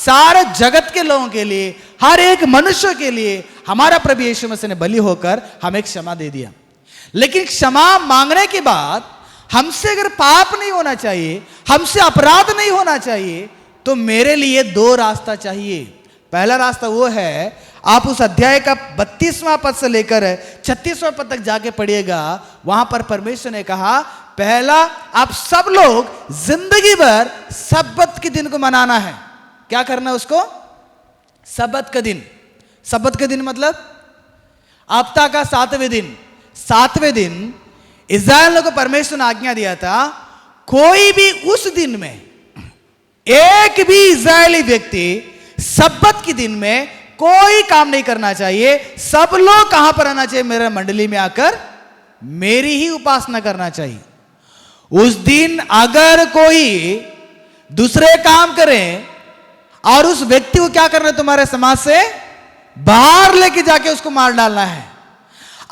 सारे जगत के लोगों के लिए, हर एक मनुष्य के लिए हमारा प्रभु यीशु मसीह ने बलि होकर हमें क्षमा दे दिया। लेकिन क्षमा मांगने के बाद हमसे अगर पाप नहीं होना चाहिए, हमसे अपराध नहीं होना चाहिए, तो मेरे लिए दो रास्ता चाहिए। पहला रास्ता वो है, आप उस अध्याय का 32वां पद से लेकर 36वां पद तक जाके पढ़िएगा। वहां पर परमेश्वर ने कहा, पहला आप सब लोग जिंदगी भर सब्बत के दिन को मनाना है। क्या करना है उसको? सब्बत का दिन। सब्बत का दिन मतलब हफ्ता का 7वें दिन। 7वें दिन इस्राएलियों को परमेश्वर ने आज्ञा दिया था, कोई भी उस दिन में, एक भी इस्राएली व्यक्ति सब्बत के दिन में कोई काम नहीं करना चाहिए। सब लोग कहां पर आना चाहिए? मेरे मंडली में आकर मेरी ही उपासना करना चाहिए। उस दिन अगर कोई दूसरे काम करे और उस व्यक्ति को क्या करना है? तुम्हारे समाज से बाहर लेके जाके उसको मार डालना है।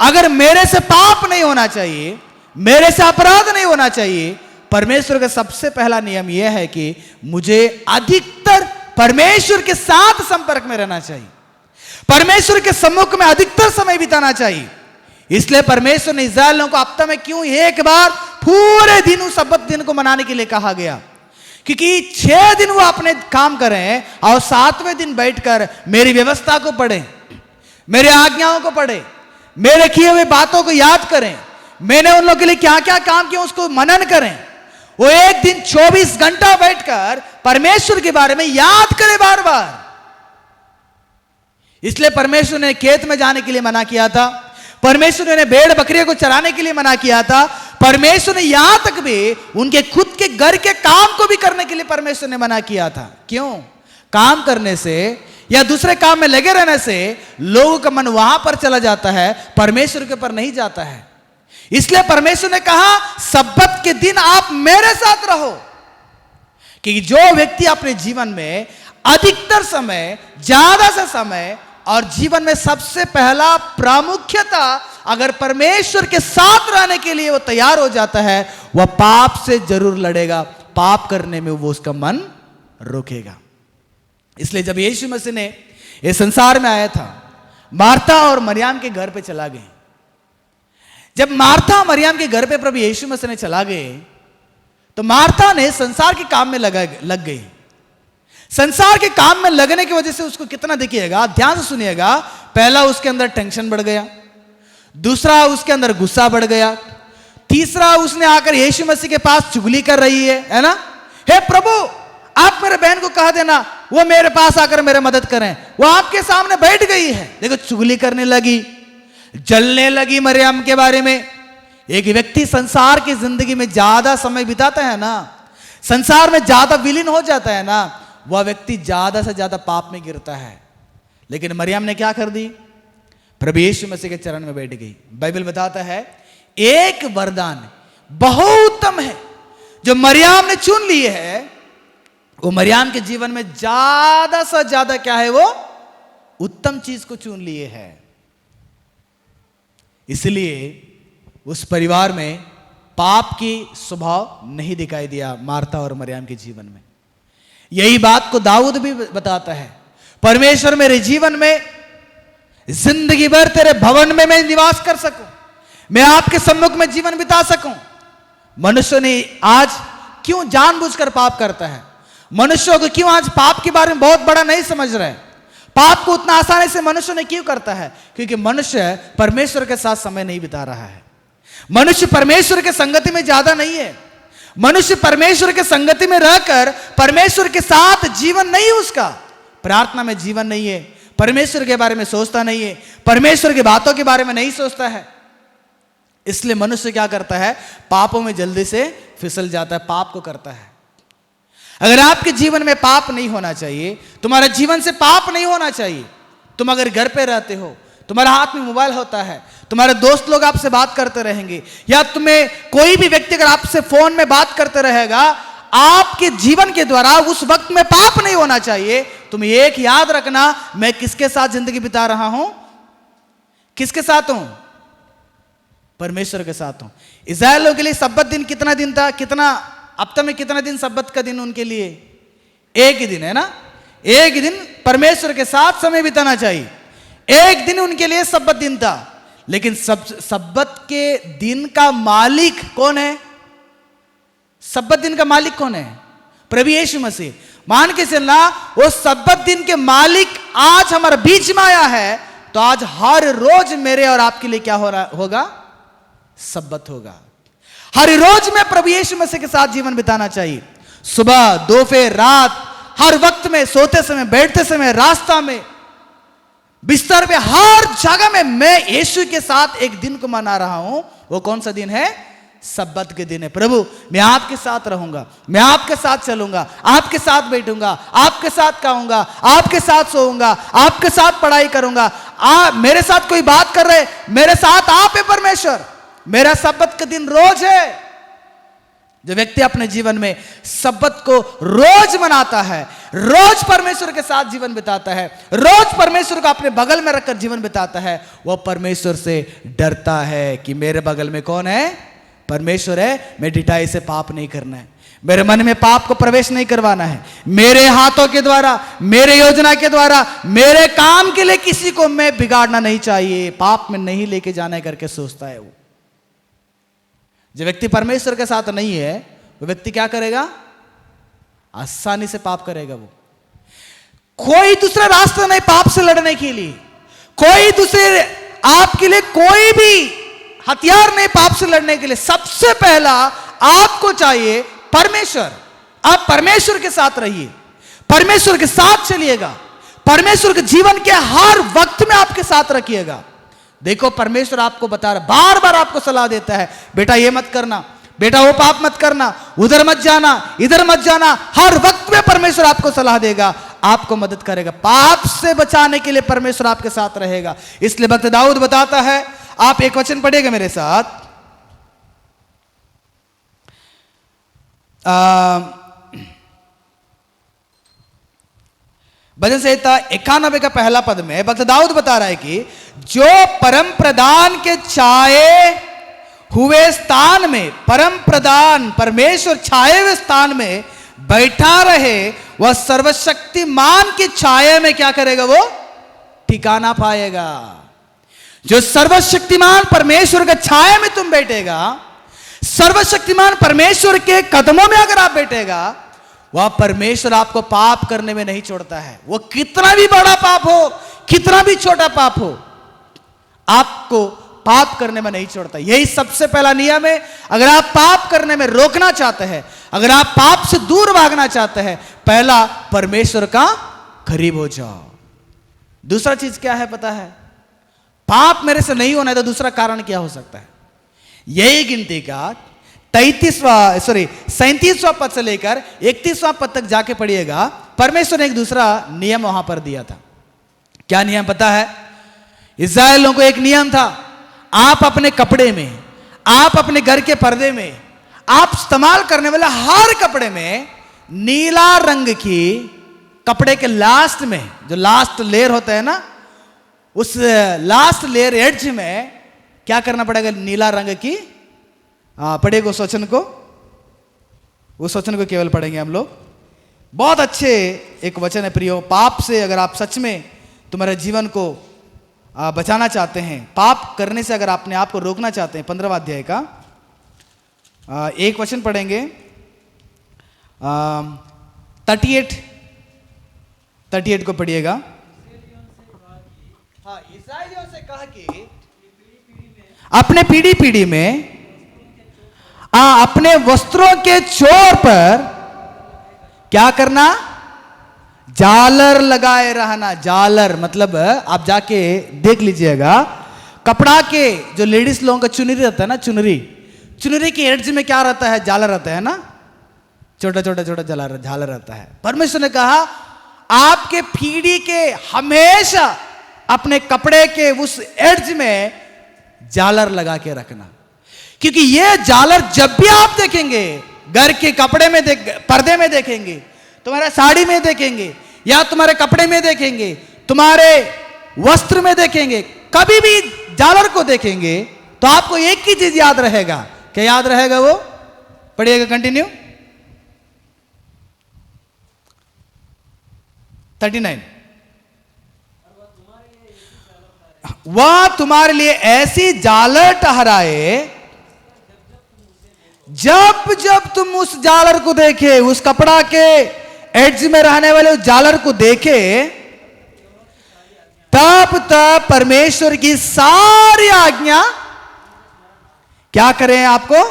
अगर मेरे से पाप नहीं होना चाहिए, मेरे से अपराध नहीं होना चाहिए, परमेश्वर का सबसे पहला नियम यह है कि मुझे अधिकतर परमेश्वर के साथ संपर्क में रहना चाहिए, परमेश्वर के सम्मुख में अधिकतर समय बिताना चाहिए। इसलिए परमेश्वर ने इस्राएलियों को हफ्ता में क्यों एक बार पूरे दिन उस सब्बत दिन को मनाने के लिए कहा गया? क्योंकि 6 दिन वो अपने काम करें और 7वें दिन बैठकर मेरी व्यवस्था को पढ़ें, मेरे आज्ञाओं को पढ़ें, मेरे किए हुए बातों को याद करें, मैंने उन लोगों के लिए क्या क्या काम किया उसको मनन करें। वो एक दिन 24 घंटा बैठकर परमेश्वर के बारे में याद करें बार बार। इसलिए परमेश्वर ने खेत में जाने के लिए मना किया था, परमेश्वर ने भेड़ बकरियों को चराने के लिए मना किया था, परमेश्वर ने यहां तक भी उनके खुद के घर के काम को भी करने के लिए परमेश्वर ने मना किया था। क्यों? काम करने से या दूसरे काम में लगे रहने से लोगों का मन वहां पर चला जाता है, परमेश्वर के ऊपर नहीं जाता है। इसलिए परमेश्वर ने कहा, सब्बत के दिन आप मेरे साथ रहो। कि जो व्यक्ति अपने जीवन में अधिकतर समय, ज्यादा से समय और जीवन में सबसे पहला प्रामुख्यता अगर परमेश्वर के साथ रहने के लिए वो तैयार हो जाता है, वह पाप से जरूर लड़ेगा, पाप करने में वो उसका मन रोकेगा। इसलिए जब यीशु मसीह ने इस संसार में आया था, मार्था और मरियम के घर पे चला गए। जब मार्था मरियम के घर पे प्रभु यीशु मसीह ने चला गए, तो मार्था ने संसार के काम में लग गई। संसार के काम में लगने की वजह से उसको कितना देखिएगा, ध्यान से सुनिएगा। पहला उसके अंदर टेंशन बढ़ गया, दूसरा उसके अंदर गुस्सा बढ़ गया, तीसरा उसने आकर यीशु मसीह के पास चुगली कर रही है ना। हे प्रभु, आप मेरे बहन को कह देना वो मेरे पास आकर मेरे मदद करें। वो आपके सामने बैठ गई है, देखो चुगली करने लगी, जलने लगी मरियम के बारे में। एक व्यक्ति संसार की जिंदगी में ज्यादा समय बिताता है ना, संसार में ज्यादा विलीन हो जाता है ना, वह व्यक्ति ज्यादा से ज्यादा पाप में गिरता है। लेकिन मरियम ने क्या कर दी? प्रभु यीशु मसीह के चरण में बैठ गई। बाइबल बताता है एक वरदान बहुत उत्तम है जो मरियम ने चुन ली है, वो मरियम के जीवन में ज्यादा से ज्यादा क्या है? वो उत्तम चीज को चुन लिए है। इसलिए उस परिवार में पाप की स्वभाव नहीं दिखाई दिया मार्था और मरियम के जीवन में। यही बात को दाऊद भी बताता है, परमेश्वर मेरे जीवन में जिंदगी भर तेरे भवन में मैं निवास कर सकूं, मैं आपके सम्मुख में जीवन बिता सकूं। मनुष्य ने आज क्यों जानबूझकर पाप करता है? मनुष्यों को क्यों आज पाप के बारे में बहुत बड़ा नहीं समझ रहे? पाप को उतना आसानी से मनुष्य ने क्यों करता है? क्योंकि मनुष्य परमेश्वर के साथ समय नहीं बिता रहा है। मनुष्य परमेश्वर के संगति में ज्यादा नहीं है। मनुष्य परमेश्वर के संगति में रहकर परमेश्वर के साथ जीवन नहीं, उसका प्रार्थना में जीवन नहीं है, परमेश्वर के बारे में सोचता नहीं है, परमेश्वर की बातों के बारे में नहीं सोचता है। इसलिए मनुष्य क्या करता है? पापों में जल्दी से फिसल जाता है, पाप को करता है। अगर आपके जीवन में पाप नहीं होना चाहिए, तुम्हारे जीवन से पाप नहीं होना चाहिए, तुम अगर घर पे रहते हो, तुम्हारे हाथ में मोबाइल होता है, तुम्हारे दोस्त लोग आपसे बात करते रहेंगे, या तुम्हें कोई भी व्यक्ति अगर आपसे फोन में बात करते रहेगा, आपके जीवन के द्वारा उस वक्त में पाप नहीं होना चाहिए। तुम एक याद रखना, मैं किसके साथ जिंदगी बिता रहा हूं? किसके साथ हूं? परमेश्वर के साथ हूं। इस्राएलियों के लिए सब्बत दिन कितना दिन था? कितना हफ्ते में कितना दिन सब्बत का दिन उनके लिए? एक ही दिन है ना। एक दिन परमेश्वर के साथ समय बिताना चाहिए। एक दिन उनके लिए सब्बत दिन था, लेकिन सब्बत के दिन का मालिक कौन है? सब्बत दिन का मालिक कौन है? प्रभु यीशु मसीह। मान के चलना, वो सब्बत दिन के मालिक आज हमारे बीच में आया है, तो आज हर रोज मेरे और आपके लिए क्या हो रहा होगा? सब्बत होगा। हर रोज में प्रभु यीशु मसीह के साथ जीवन बिताना चाहिए। सुबह, दोपहर, रात, हर वक्त में, सोते समय, बैठते समय, रास्ता में, बिस्तर पे, हर जगह में मैं यीशु के साथ एक दिन को मना रहा हूं। वो कौन सा दिन है? सब्बत के दिन है। प्रभु, मैं आपके साथ रहूंगा, मैं आपके साथ चलूंगा, आपके साथ बैठूंगा, आपके साथ खाऊंगा, आपके साथ सोऊंगा, आपके साथ पढ़ाई करूंगा। मेरे साथ कोई बात कर रहे, मेरे साथ आप है परमेश्वर। मेरा सब्बत का दिन रोज है। जो व्यक्ति अपने जीवन में सब्बत को रोज मनाता है, रोज परमेश्वर के साथ जीवन बिताता है, रोज परमेश्वर को अपने बगल में रखकर जीवन बिताता है, वह परमेश्वर से डरता है कि मेरे बगल में कौन है? परमेश्वर है। मैं ढिठाई से पाप नहीं करना है, मेरे मन में पाप को प्रवेश नहीं करवाना है, मेरे हाथों के द्वारा, मेरे योजना के द्वारा, मेरे काम के लिए किसी को मैं बिगाड़ना नहीं चाहिए, पाप में नहीं लेके जाना है करके सोचता है। वो जो व्यक्ति परमेश्वर के साथ नहीं है, वो व्यक्ति क्या करेगा? आसानी से पाप करेगा। वो कोई दूसरा रास्ता नहीं पाप से लड़ने के लिए, कोई दूसरे आपके लिए कोई भी हथियार नहीं पाप से लड़ने के लिए। सबसे पहला आपको चाहिए परमेश्वर। आप परमेश्वर के साथ रहिए, परमेश्वर के साथ चलिएगा, परमेश्वर के जीवन के हर वक्त में आपके साथ रखिएगा। देखो, परमेश्वर आपको बता रहा, बार बार आपको सलाह देता है, बेटा ये मत करना, बेटा वो पाप मत करना, उधर मत जाना, इधर मत जाना। हर वक्त में परमेश्वर आपको सलाह देगा, आपको मदद करेगा, पाप से बचाने के लिए परमेश्वर आपके साथ रहेगा। इसलिए भक्त दाऊद बताता है, आप एक वचन पढ़िएगा मेरे साथ, भजन संहिता 91 का पहला पद में भक्त दाऊद बता रहा है कि जो परम प्रधान के छाए हुए स्थान में, परम प्रधान परमेश्वर छाए हुए स्थान में बैठा रहे, वह सर्वशक्तिमान की छाया में क्या करेगा? वो ठिकाना पाएगा। जो सर्वशक्तिमान परमेश्वर के छाया में तुम बैठेगा, सर्वशक्तिमान परमेश्वर के कदमों में अगर आप बैठेगा, वह परमेश्वर आपको पाप करने में नहीं छोड़ता है। वो कितना भी बड़ा पाप हो, कितना भी छोटा पाप हो, आपको पाप करने में नहीं छोड़ता। यही सबसे पहला नियम है। अगर आप पाप करने में रोकना चाहते हैं, अगर आप पाप से दूर भागना चाहते हैं, पहला परमेश्वर का करीब हो जाओ। दूसरा चीज क्या है पता है? पाप मेरे से नहीं होना है तो दूसरा कारण क्या हो सकता है? यही गिनती का 37वां पद से लेकर 31वां पद तक जाके पढ़िएगा। परमेश्वर ने एक दूसरा नियम वहां पर दिया था। क्या नियम पता है? इस्राएलियों को एक नियम था, आप अपने कपड़े में, आप अपने घर के पर्दे में, आप इस्तेमाल करने वाले हर कपड़े में नीला रंग की, कपड़े के लास्ट में जो लास्ट लेयर होता है ना, उस लास्ट लेयर एड्ज में क्या करना पड़ेगा? नीला रंग की पढ़ेगा उस वचन को, उस वचन को केवल पढ़ेंगे हम लोग। बहुत अच्छे एक वचन है प्रियो। पाप से अगर आप सच में तुम्हारे जीवन को बचाना चाहते हैं, पाप करने से अगर अपने आप को रोकना चाहते हैं, 15वां अध्याय का एक वचन पढ़ेंगे, 38 को पढ़िएगा। हाँ, इस्राएलियों से कहा कि अपने पीढ़ी पीढ़ी में अपने वस्त्रों के चोर पर क्या करना? जालर लगाए रहना। जालर मतलब आप जाके देख लीजिएगा, कपड़ा के जो लेडीज लोगों का चुनरी रहता है ना, चुनरी के एड्ज में क्या रहता है? जालर रहता है ना, छोटा छोटा छोटा झालर रहता है। परमेश्वर ने कहा आपके पीढ़ी के हमेशा अपने कपड़े के उस एड्ज में जालर लगा के रखना, क्योंकि ये जालर जब भी आप देखेंगे, घर के कपड़े में पर्दे में देखेंगे, तुम्हारे साड़ी में देखेंगे, या तुम्हारे कपड़े में देखेंगे, तुम्हारे वस्त्र में देखेंगे, कभी भी जालर को देखेंगे तो आपको एक ही चीज याद रहेगा। क्या याद रहेगा? वो पढ़िएगा, कंटिन्यू। 39, वह तुम्हारे लिए ऐसी जालर ठहराए जब जब तुम उस जालर को देखे, उस कपड़ा के एड्ज में रहने वाले उस जालर को देखे, तब तब परमेश्वर की सारी आज्ञा क्या करें, आपको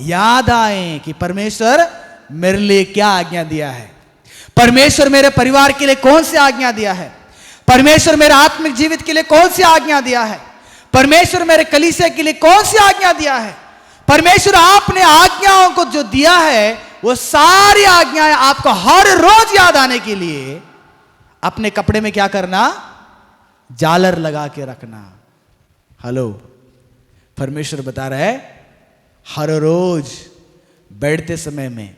याद आए कि परमेश्वर मेरे लिए क्या आज्ञा दिया है, परमेश्वर मेरे परिवार के लिए कौन सी आज्ञा दिया है, परमेश्वर मेरे आत्मिक जीवित के लिए कौन सी आज्ञा दिया है, परमेश्वर मेरे कलीसिया के लिए कौन सी आज्ञा दिया है। परमेश्वर आपने आज्ञाओं को जो दिया है वो सारी आज्ञाएं आपको हर रोज याद आने के लिए अपने कपड़े में क्या करना, जालर लगा के रखना। हेलो, परमेश्वर बता रहा है हर रोज बैठते समय में,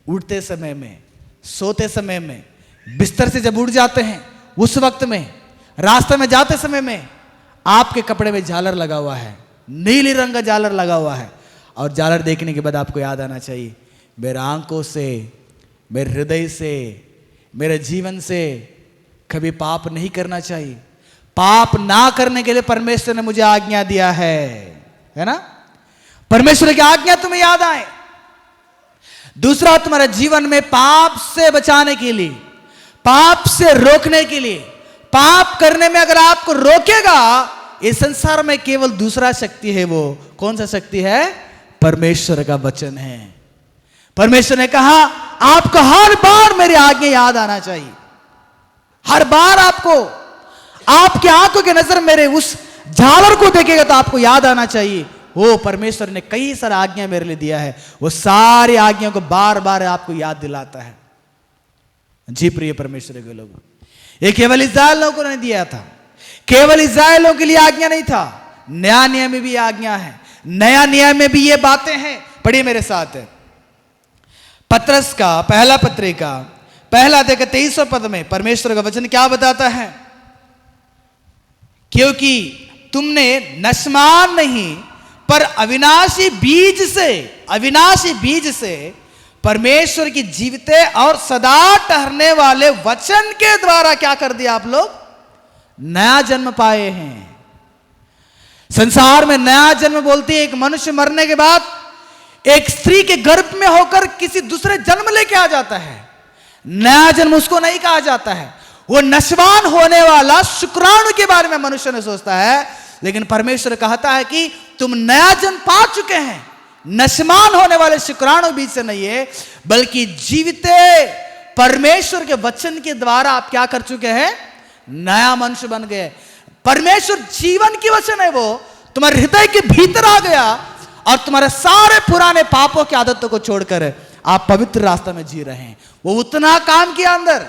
उठते समय में, सोते समय में, बिस्तर से जब उठ जाते हैं उस वक्त में, रास्ते में जाते समय में आपके कपड़े में झालर लगा हुआ है, नीली रंग का झालर लगा हुआ है। और झालर देखने के बाद आपको याद आना चाहिए, मेरे आंखों से, मेरे हृदय से, मेरे जीवन से कभी पाप नहीं करना चाहिए। पाप ना करने के लिए परमेश्वर ने मुझे आज्ञा दिया है ना। परमेश्वर की आज्ञा तुम्हें याद आए। दूसरा, तुम्हारे जीवन में पाप से बचाने के लिए, पाप से रोकने के लिए, पाप करने में अगर आपको रोकेगा, इस संसार में केवल दूसरा शक्ति है। वो कौन सा शक्ति है? परमेश्वर का वचन है। परमेश्वर ने कहा आपको हर बार मेरी आज्ञा याद आना चाहिए। हर बार आपको, आपकी आंखों की नजर मेरे उस झालर को देखेगा तो आपको याद आना चाहिए, वो परमेश्वर ने कई सारी आज्ञा मेरे लिए दिया है। वो सारी आज्ञाओं को बार बार आपको याद दिलाता है। जी प्रिय परमेश्वर के लोग, ये केवल इस्राएल लोगों को नहीं दिया था, केवल इस्राएल लोगों के लिए आज्ञा नहीं था, नया नियम में भी आज्ञा है। नया नियम में भी ये बातें हैं। पढ़िए मेरे साथ, पत्रस का पहला पत्रिका पहला अध्याय के 23वें पद में परमेश्वर का वचन क्या बताता है? क्योंकि तुमने नश्मान नहीं पर अविनाशी बीज से परमेश्वर की जीविते और सदा ठहरने वाले वचन के द्वारा क्या कर दिया? आप लोग नया जन्म पाए हैं। संसार में नया जन्म बोलते हैं एक मनुष्य मरने के बाद एक स्त्री के गर्भ में होकर किसी दूसरे जन्म लेके आ जाता है। नया जन्म उसको नहीं कहा जाता है। वो नश्वान होने वाला शुक्राणु के बारे में मनुष्य ने सोचता है, लेकिन परमेश्वर कहता है कि तुम नया जन्म पा चुके हैं। नश्वान होने वाले शुक्राणु बीच से नहीं है, बल्कि जीविते परमेश्वर के वचन के द्वारा आप क्या कर चुके हैं? नया मनुष्य बन गए। परमेश्वर जीवन की वचन है, वो तुम्हारे हृदय के भीतर आ गया और तुम्हारे सारे पुराने पापों की आदतों को छोड़कर आप पवित्र रास्ता में जी रहे हैं। वो उतना काम किया अंदर,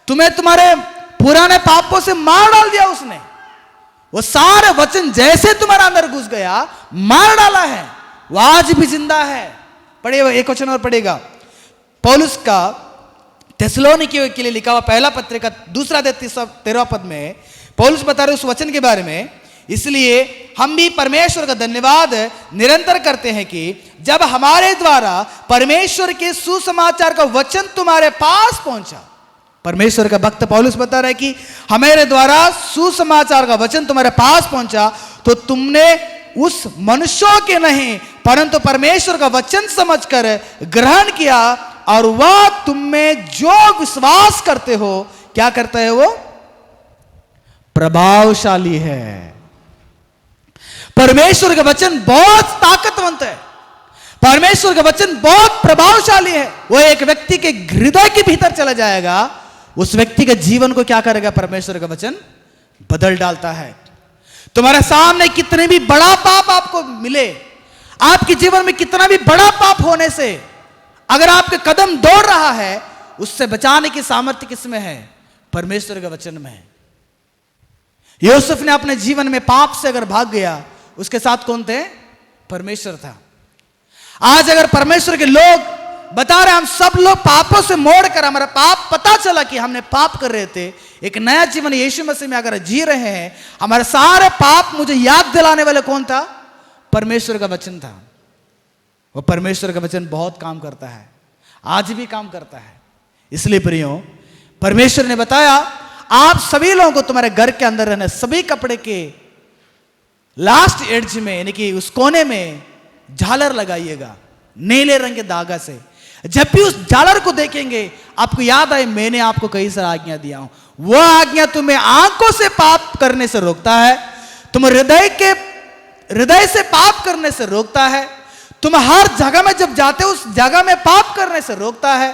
तुम्हें तुम्हारे पुराने पापों से मार डाल दिया उसने। वो सारे वचन जैसे तुम्हारे अंदर घुस गया, मार डाला है, वो आज भी जिंदा है। पढ़िए, एक वचन और पढ़ेगा, पौलुस का थिस्सलुनीकियों के लिए लिखा हुआ पहला पत्रिका दूसरा अध्याय 13 पद में पौलुस बता रहे उस वचन के बारे में। इसलिए हम भी परमेश्वर का धन्यवाद निरंतर करते हैं कि जब हमारे द्वारा परमेश्वर के सुसमाचार का वचन तुम्हारे पास पहुंचा। परमेश्वर का भक्त पौलुस बता रहा है कि हमारे द्वारा सुसमाचार का वचन तुम्हारे पास पहुंचा तो तुमने उस मनुष्यों के नहीं परंतु परमेश्वर का वचन समझकर ग्रहण किया, और वह तुम में जो विश्वास करते हो क्या करता है? वो प्रभावशाली है। परमेश्वर का वचन बहुत ताकतवंत है। परमेश्वर का वचन बहुत प्रभावशाली है। वो एक व्यक्ति के हृदय के भीतर चला जाएगा, उस व्यक्ति के जीवन को क्या करेगा? परमेश्वर का वचन बदल डालता है। तुम्हारे सामने कितने भी बड़ा पाप आपको मिले, आपके जीवन में कितना भी बड़ा पाप होने से अगर आपके कदम दौड़ रहा है, उससे बचाने की सामर्थ्य किसमें है? परमेश्वर के वचन में है। यूसुफ ने अपने जीवन में पाप से अगर भाग गया, उसके साथ कौन थे? परमेश्वर था। आज अगर परमेश्वर के लोग बता रहे हम सब लोग पापों से मोड़कर, हमारा पाप पता चला कि हमने पाप कर रहे थे, एक नया जीवन यीशु मसीह में अगर जी रहे हैं, हमारे सारे पाप मुझे याद दिलाने वाले कौन था? परमेश्वर का वचन था। वो परमेश्वर का वचन बहुत काम करता है, आज भी काम करता है। इसलिए प्रियो, परमेश्वर ने बताया आप सभी लोगों को तुम्हारे घर के अंदर रहने सभी कपड़े के लास्ट एड्ज में यानी कि उस कोने में झालर लगाइएगा नीले रंग के धागा से। जब भी उस झालर को देखेंगे आपको याद आए मैंने आपको कई सारी आज्ञा दिया हूं। वह आज्ञा तुम्हें आंखों से पाप करने से रोकता है, तुम हृदय से पाप करने से रोकता है, तुम हर जगह में जब जाते हो उस जगह में पाप करने से रोकता है,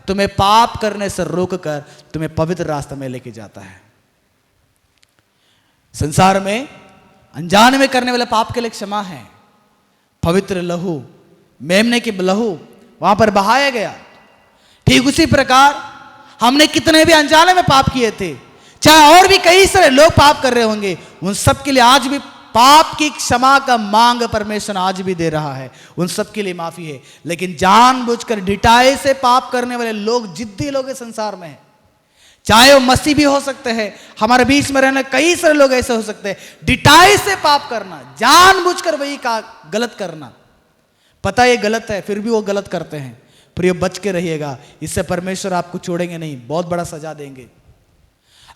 तुम्हें पाप करने से रोककर तुम्हें पवित्र रास्ते में लेके जाता है। संसार में अनजाने में करने वाले पाप के लिए क्षमा है। पवित्र लहू मेमने की लहू वहां पर बहाया गया। ठीक उसी प्रकार हमने कितने भी अनजाने में पाप किए थे, चाहे और भी कई सारे लोग पाप कर रहे होंगे, उन सब के लिए आज भी पाप की क्षमा का मांग परमेश्वर आज भी दे रहा है। उन सब के लिए माफी है। लेकिन जानबूझकर ढिठाई से पाप करने वाले लोग जिद्दी लोग संसार में हैं। चाहे वो मसीह भी हो सकते हैं, हमारे बीच में रहने कई सारे लोग ऐसे हो सकते हैं। ढिठाई से पाप करना, जानबूझकर वही का गलत करना, पता ये गलत है फिर भी वो गलत करते हैं। प्रिय बच के रहिएगा, इससे परमेश्वर आपको छोड़ेंगे नहीं, बहुत बड़ा सजा देंगे।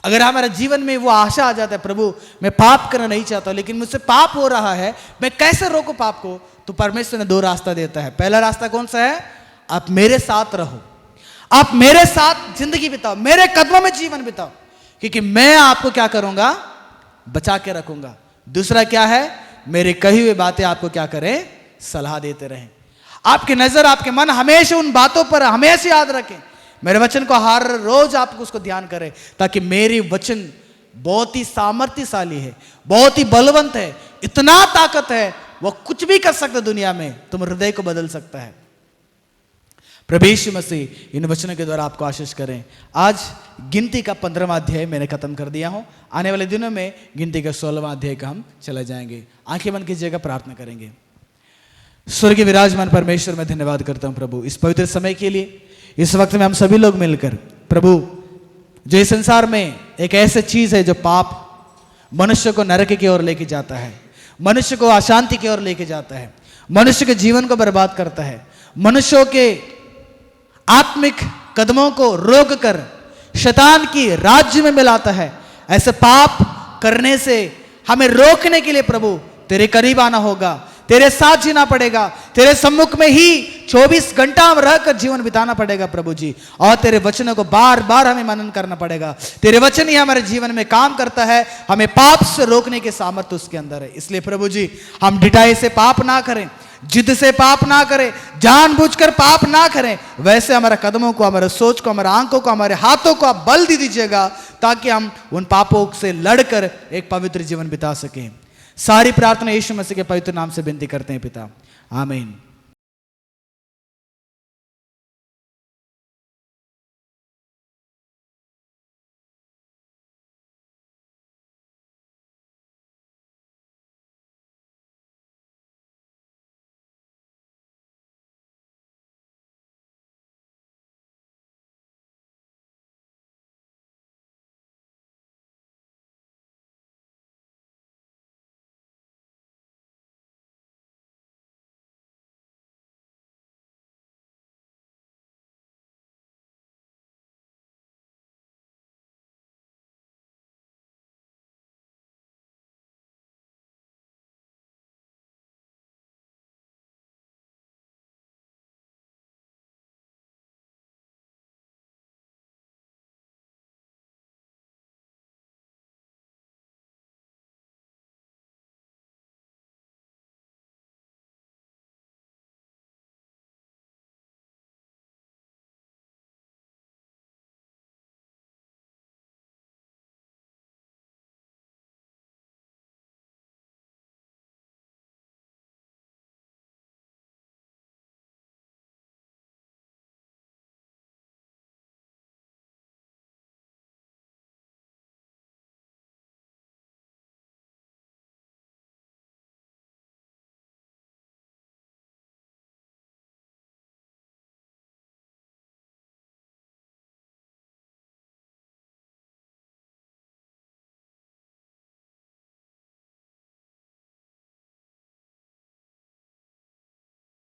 अगर हमारे जीवन में वो आशा आ जाता है प्रभु मैं पाप करना नहीं चाहता लेकिन मुझसे पाप हो रहा है, मैं कैसे रोकूं पाप को, तो परमेश्वर ने दो रास्ता देता है। पहला रास्ता कौन सा है? आप मेरे साथ रहो, आप मेरे साथ जिंदगी बिताओ, मेरे कदमों में जीवन बिताओ, क्योंकि मैं आपको क्या करूंगा, बचा के रखूंगा। दूसरा क्या है? मेरे कही हुई बातें आपको क्या करें, सलाह देते रहें। आपकी नजर आपके मन हमेशा उन बातों पर हमेशा याद रखें। मेरे वचन को हर रोज आपको उसको ध्यान करें, ताकि मेरी वचन बहुत ही सामर्थ्यशाली है, बहुत ही बलवंत है, इतना ताकत है वो कुछ भी कर सकता है दुनिया में, तुम हृदय को बदल सकता है। प्रभु यीशु मसीह इन वचनों के द्वारा आपको आशीष करें। आज गिनती का 15वां अध्याय मैंने खत्म कर दिया हूं। आने वाले दिनों में गिनती का 16वां अध्याय का हम चले जाएंगे। आंखें बंद कीजिएगा, प्रार्थना करेंगे। स्वर्गीय विराजमान परमेश्वर मैं धन्यवाद करता हूं प्रभु इस पवित्र समय के लिए। इस वक्त में हम सभी लोग मिलकर प्रभु जो इस संसार में एक ऐसी चीज है जो पाप मनुष्य को नरक की ओर लेके जाता है, मनुष्य को अशांति की ओर लेके जाता है, मनुष्य के जीवन को बर्बाद करता है, मनुष्यों के आत्मिक कदमों को रोक कर शैतान की राज्य में मिलाता है। ऐसे पाप करने से हमें रोकने के लिए प्रभु तेरे करीब आना होगा, तेरे साथ जीना पड़ेगा, तेरे सम्मुख में ही 24 घंटा रहकर जीवन बिताना पड़ेगा प्रभु जी। और तेरे वचनों को बार बार हमें मनन करना पड़ेगा। तेरे वचन ही हमारे जीवन में काम करता है, हमें पाप से रोकने के सामर्थ्य उसके अंदर है। इसलिए प्रभु जी हम ढिठाई से पाप ना करें, जिद से पाप ना करें, जानबूझकर पाप ना करें। वैसे हमारे कदमों को, हमारे सोच को, हमारे आंखों को, हमारे हाथों को आप बल दे दीजिएगा, ताकि हम उन पापों से लड़कर एक पवित्र जीवन बिता सकें। सारी प्रार्थना यीशु मसीह के पवित्र नाम से विनती करते हैं पिता, आमीन।